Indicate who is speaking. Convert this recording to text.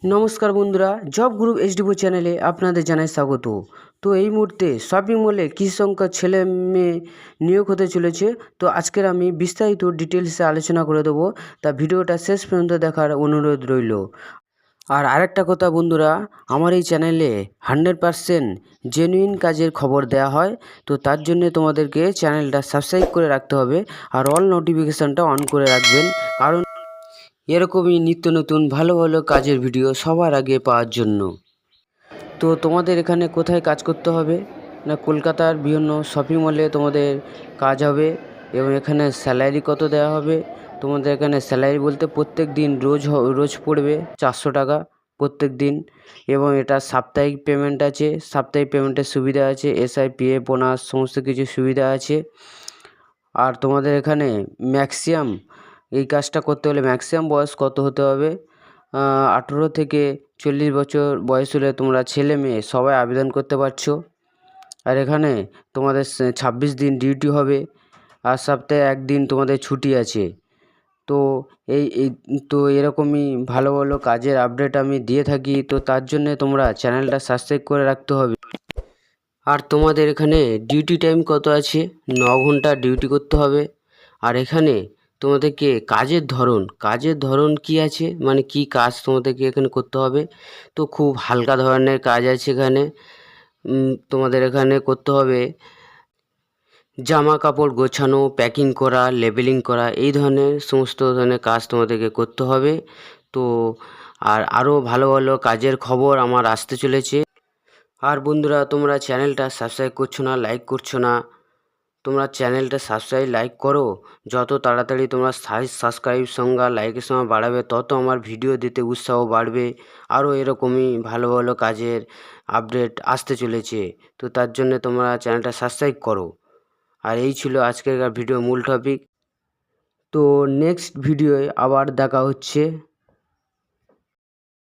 Speaker 1: নমস্কার বন্ধুরা, job group HD চ্যানেলে আপনাদের জানাই স্বাগত। তো এই মুহূর্তে শপিং মলে কী সংখ্যক ছেলে মেয়ে নিয়োগ হতে চলেছে, তো আজকের আমি বিস্তারিত ডিটেলসে আলোচনা করে দেবো। তা ভিডিওটা শেষ পর্যন্ত দেখার অনুরোধ রইল। আর আরেকটা কথা বন্ধুরা, আমার এই চ্যানেলে 100% জেনুইন কাজের খবর দেওয়া হয়। তো তার জন্য তোমাদেরকে চ্যানেলটা সাবস্ক্রাইব করে রাখতে হবে আর অল নোটিফিকেশানটা অন করে রাখবেন, কারণ এরকমই নিত্য নতুন ভালো ভালো কাজের ভিডিও সবার আগে পাওয়ার জন্য। তো তোমাদের এখানে কোথায় কাজ করতে হবে না, কলকাতার বিভিন্ন শপিং মলে তোমাদের কাজ হবে। এবং এখানে স্যালারি কত দেওয়া হবে, তোমাদের এখানে স্যালারি বলতে প্রত্যেক দিন রোজ পড়বে 400 টাকা প্রত্যেক দিন। এবং এটা সাপ্তাহিক পেমেন্ট আছে, সাপ্তাহিক পেমেন্টের সুবিধা আছে, SIPF বোনাস সমস্ত কিছু সুবিধা আছে। আর তোমাদের এখানে ম্যাক্সিমাম এই কাজটা করতে হলে ম্যাক্সিমাম বয়স কত হতে হবে, 18 থেকে 40 বছর বয়স হলে তোমরা ছেলে মেয়ে সবাই আবেদন করতে পারছো। আর এখানে তোমাদের 26 দিন ডিউটি হবে আর সপ্তাহে একদিন তোমাদের ছুটি আছে। তো তো এরকমই ভালো ভালো কাজের আপডেট আমি দিয়ে থাকি, তো তার জন্যে তোমরা চ্যানেলটা সাবস্ক্রাইব করে রাখতে হবে। আর তোমাদের এখানে ডিউটি টাইম কত আছে, 9 ঘন্টা ডিউটি করতে হবে। আর এখানে তোমাদেরকে কাজের ধরন কি আছে, মানে কি কাজ তোমাদেরকে এখানে করতে হবে। তো খুব হালকা ধরনের কাজ আছে এখানে। তোমাদের এখানে করতে হবে জামা কাপড় গোছানো, প্যাকিং করা, লেবেলিং করা, এই ধরনের সমস্ত ধরনের কাজ তোমাদেরকে করতে হবে। তো আরও ভালো ভালো কাজের খবর আমার আসতে চলেছে। আর বন্ধুরা, তোমরা চ্যানেলটা সাবস্ক্রাইব করছো না, লাইক করছো না। তোমরা চ্যানেলটা সাবস্ক্রাইব লাইক করো, যত তাড়াতাড়ি তোমরা সাবস্ক্রাইব সংখ্যা লাইকের সময় বাড়াবে তত আমার ভিডিও দিতে উৎসাহ বাড়বে। আরও এরকমই ভালো ভালো কাজের আপডেট আসতে চলেছে, তো তার জন্য তোমরা চ্যানেলটা সাবস্ক্রাইব করো। আর এই ছিল আজকের ভিডিও মূল টপিক। তো নেক্সট ভিডিওয়ে আবার দেখা হচ্ছে।